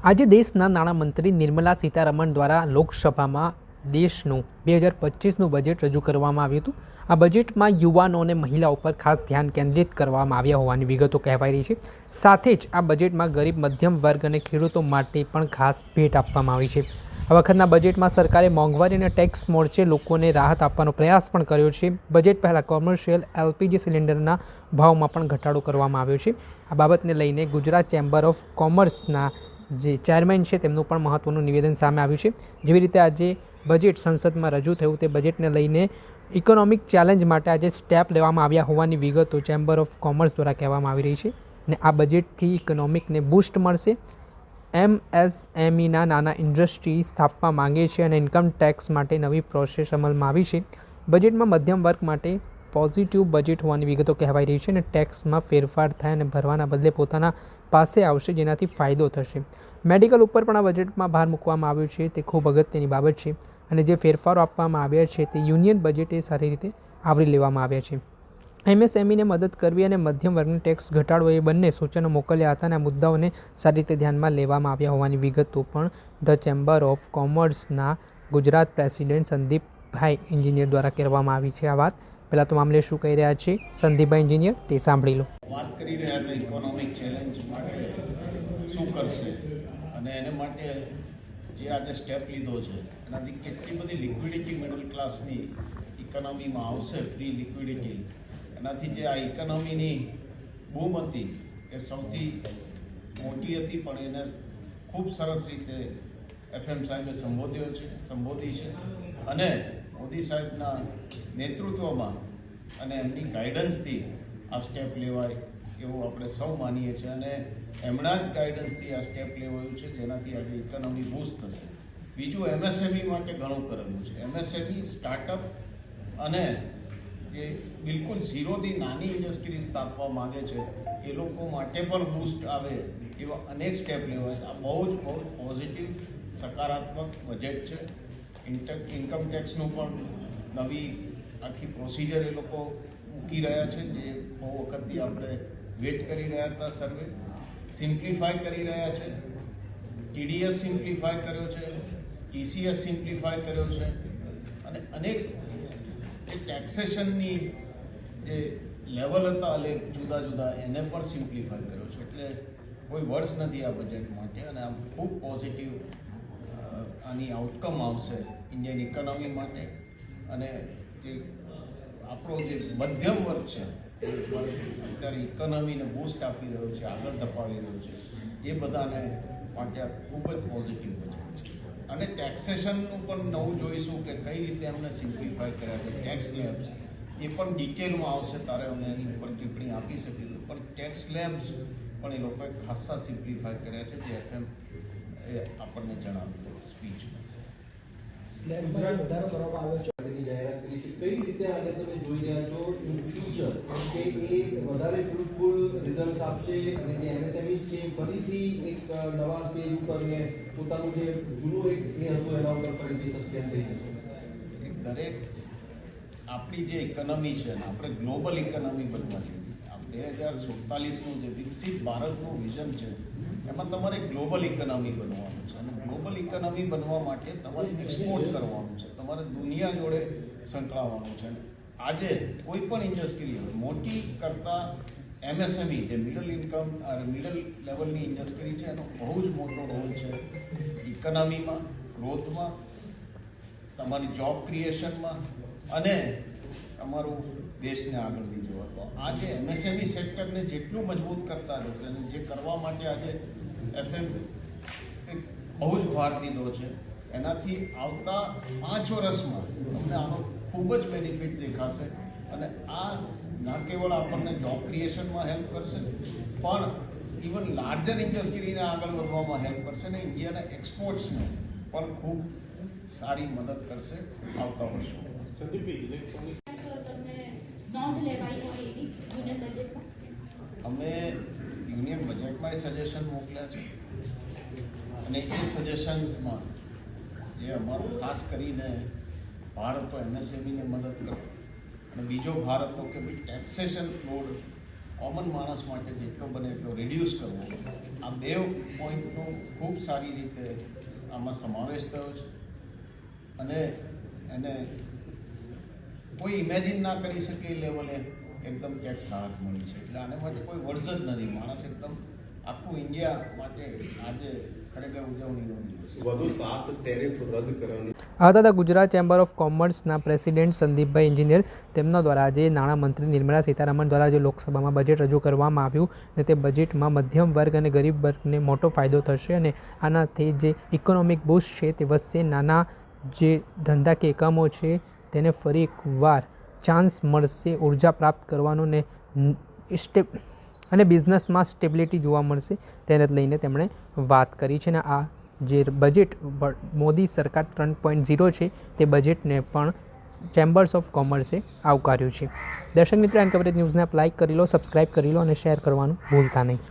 આજે દેશના નાણામંત્રી નિર્મલા સીતારમણ દ્વારા લોકસભામાં દેશનું 2025નું બજેટ રજૂ કરવામાં આવ્યું હતું. આ બજેટમાં યુવાનો અને મહિલાઓ પર ખાસ ધ્યાન કેન્દ્રિત કરવામાં આવ્યા હોવાની વિગતો કહેવાઈ રહી છે. સાથે જ આ બજેટમાં ગરીબ મધ્યમ વર્ગ અને ખેડૂતો માટે પણ ખાસ ભેટ આપવામાં આવી છે. આ વખતના બજેટમાં સરકારે મોંઘવારી અને ટેક્સ મોરચે લોકોને રાહત આપવાનો પ્રયાસ પણ કર્યો છે. બજેટ પહેલાં કોમર્શિયલ LPG સિલિન્ડરના ભાવમાં પણ ઘટાડો કરવામાં આવ્યો છે. આ બાબતને લઈને ગુજરાત ચેમ્બર ઓફ કોમર્સના જે ચેરમેન છે તેમનું પણ મહત્વનું નિવેદન સામે આવ્યું છે. જેવી રીતે આજે બજેટ સંસદમાં રજૂ થયું તે બજેટને લઈને ઇકોનોમિક ચેલેન્જ માટે આજે સ્ટેપ લેવામાં આવ્યા હોવાની વિગતો ચેમ્બર ઓફ કોમર્સ દ્વારા કહેવામાં આવી રહી છે. અને આ બજેટથી ઇકોનોમિકને બૂસ્ટ મળશે. MSMEના નાના ઇન્ડસ્ટ્રી સ્થાપવા માંગે છે અને ઇન્કમ ટેક્સ માટે નવી પ્રોસેસ અમલમાં આવી છે. બજેટમાં મધ્યમ વર્ગ માટે પોઝિટિવ બજેટ હોવાની વિગતો કહેવાઈ રહી છે અને ટેક્સમાં ફેરફાર થાય અને ભરવાના બદલે પોતાના પાસે આવશે, જેનાથી ફાયદો થશે. મેડિકલ ઉપર પણ આ બજેટમાં ભાર મૂકવામાં આવ્યો છે. તે ખૂબ અગત્યની બાબત છે અને જે ફેરફારો આપવામાં આવ્યા છે તે યુનિયન બજેટે સારી રીતે આવરી લેવામાં આવ્યા છે. MSMEને મદદ કરવી અને મધ્યમ વર્ગને ટેક્સ ઘટાડવો એ બંને સૂચનો મોકલ્યા હતા અને આ મુદ્દાઓને સારી રીતે ધ્યાનમાં લેવામાં આવ્યા હોવાની વિગતો પણ ધ ચેમ્બર ઓફ કોમર્સના ગુજરાત પ્રેસિડેન્ટ સંદીપભાઈ એન્જિનિયર દ્વારા કરવામાં આવી છે. આ વાત પહેલાં તો મામલે શું કહી રહ્યા છે સંદીપભાઈ એન્જિનિયર તે સાંભળી લો. વાત કરી રહ્યા હતા ઇકોનોમિક ચેલેન્જ માટે શું કરશે અને એને માટે જે આજે સ્ટેપ લીધો છે એનાથી કેટલી બધી લિક્વિડિટી મિડલ ક્લાસની ઇકોનોમીમાં આવશે, ફ્રી લિક્વિડિટી. એનાથી જે આ ઇકોનોમીની બૂમ હતી એ સૌથી મોટી હતી, પણ એને ખૂબ સરસ રીતે FM સાહેબે સંબોધી છે અને મોદી સાહેબના નેતૃત્વમાં અને એમની ગાઈડન્સથી આ સ્ટેપ લેવાય એવું આપણે સૌ માનીએ છીએ અને એમના જ ગાઈડન્સથી આ સ્ટેપ લેવાયું છે, જેનાથી આજે ઇકોનોમી બૂસ્ટ થશે. બીજું MSME માટે ઘણું કરેલું છે. MSME સ્ટાર્ટઅપ અને જે બિલકુલ ઝીરોથી નાની ઇન્ડસ્ટ્રી સ્થાપવા માંગે છે એ લોકો માટે પણ બૂસ્ટ આવે એવા અનેક સ્ટેપ લેવાય છે. આ બહુ જ પોઝિટિવ સકારાત્મક બજેટ છે. ઇન્કમ ટેક્સનું પણ નવી આખી પ્રોસિજર એ લોકો મૂકી રહ્યા છે, જે બહુ વખતથી આપણે વેટ કરી રહ્યા હતા. સર્વે સિમ્પ્લિફાય કરી રહ્યા છે. TDS સિમ્પ્લિફાય કર્યો છે, ECS સિમ્પ્લિફાય કર્યો છે અને અનેક જે ટેક્સેશનની જે લેવલ હતા જુદા જુદા એને પણ સિમ્પ્લિફાય કર્યો છે. એટલે કોઈ વર્ડ્સ નથી આ બજેટ માટે અને આમ ખૂબ પોઝિટિવ આની આઉટકમ આવશે ઇન્ડિયન ઇકોનોમી માટે. અને જે આપણો જે મધ્યમ વર્ગ છે એ વર્ગ અત્યારે ઇકોનોમીને બૂસ્ટ આપી રહ્યો છે, આગળ ધપાવી રહ્યો છે, એ બધાને માટે આ ખૂબ જ પોઝિટિવ બજેટ છે. અને ટેક્સેશનનું પણ નવું જોઈશું કે કઈ રીતે એમને સિમ્પ્લિફાય કર્યા છે. ટેક્સ સ્લેબ્સ એ પણ ડિટેલમાં આવશે, તારે અમે એની ઉપર ટિપ્પણી આપી શકીશું, પણ ટેક્સ સ્લેબ્સ પણ એ લોકોએ ખાસ્સા સિમ્પ્લિફાય કર્યા છે, જે FM એ આપણને જણાવ્યું સ્પીચમાં. સ્લેબમાં વધારો કરવામાં આવ્યો છે, જાહેરાત કરી છે. કઈ રીતે આને તમે જોઈ રહ્યા છો ઇન ફ્યુચર કે એ વધારે ફ્રૂટફુલ રિઝલ્ટ આપશે અને જે MSMEs છે ફરીથી એક નવા સ્ટેજ ઉપર ને પોતાનું જે જૂનું એક એ હતું એના ઉપર ફરીથી સસ્ટેન થઈ જશે? દરેક આપણી જે ઇકોનોમી છે ને આપણે ગ્લોબલ ઇકોનોમી બનવાની છે. આ 2047નું જે વિકસિત ભારતનું વિઝન છે એમાં તમારે ગ્લોબલ ઇકોનોમી બનવાનું છે અને ગ્લોબલ ઇકોનોમી બનવા માટે તમારે એક્સપોર્ટ કરવાનું છે, તમારે દુનિયા જોડે સંકળાવવાનું છે. આજે કોઈ પણ ઇન્ડસ્ટ્રી મોટી કરતાં MSME જે મિડલ લેવલની ઇન્ડસ્ટ્રી છે એનો બહુ જ મોટો રોલ છે ઇકોનોમીમાં, ગ્રોથમાં, તમારી જોબ ક્રિએશનમાં અને તમારું દેશને આગળ લઈ જવા. તો આ જે MSME સેક્ટરને જેટલું મજબૂત કરતા રહેશે અને જે કરવા માટે આજે FM બહુ જ ભાર દીધો છે, એનાથી આવતા 5 વર્ષમાં તમને આનો ખૂબ જ બેનિફિટ દેખાશે. અને આ ના કેવળ આપણને જોબ ક્રિએશનમાં હેલ્પ કરશે પણ ઇવન લાર્જર ઇન્ડસ્ટ્રીને આગળ વધવામાં હેલ્પ કરશે અને ઇન્ડિયાના એક્સપોર્ટ્સને પણ ખૂબ સારી મદદ કરશે આવતા વર્ષોમાં. અમે યુનિયન બજેટમાં સજેશન મોકલ્યા છે અને એ સજેશનમાં જે અમારો ખાસ કરીને ભારત તો MSMEને મદદ કરો અને બીજો ભારત તો કે ભાઈ ટેક્સેશન લોડ કોમન માણસ માટે જેટલો બને એટલો રિડ્યુસ કરવો, આ બે પોઈન્ટનો ખૂબ સારી રીતે આમાં સમાવેશ થયો છે અને એને કોઈ ઇમેજિન ના કરી શકે એ લેવલે એકદમ ટેક્સ રાહત મળી છે. એટલે આને માટે કોઈ વર્ષ જ નથી. માણસ એકદમ આખું ઇન્ડિયા માટે આજે ખરેખર ઉજવણીનો દિવસ છે. વધુ 7 ટેરિફ રદ કરવાની આ હતા ગુજરાત ચેમ્બર ઓફ કોમર્સના પ્રેસિડેન્ટ સંદીપભાઈ એન્જિનિયર. તેમના દ્વારા આજે નાણામંત્રી નિર્મલા સીતારમણ દ્વારા જે લોકસભામાં બજેટ રજૂ કરવામાં આવ્યું ને તે બજેટમાં મધ્યમ વર્ગ અને ગરીબ વર્ગને મોટો ફાયદો થશે અને આનાથી જે ઇકોનોમિક બૂસ્ટ છે તે વધશે. નાના જે ધંધા કે એકમો છે તેને ફરી એકવાર ચાન્સ મળશે ઉર્જા પ્રાપ્ત કરવાનો ને અને બિઝનેસમાં સ્ટેબિલિટી જોવા મળશે તેને લઈને તેમણે વાત કરી છે. ને આ જે બજેટ મોદી સરકાર 3.0 છે તે બજેટને પણ ચેમ્બર્સ ઓફ કોમર્સે આવકાર્યું છે. દર્શક મિત્રો, એન કવરેજ ન્યૂઝને આપ લાઇક કરી લો, સબસ્ક્રાઇબ કરી લો અને શેર કરવાનું ભૂલતા નહીં.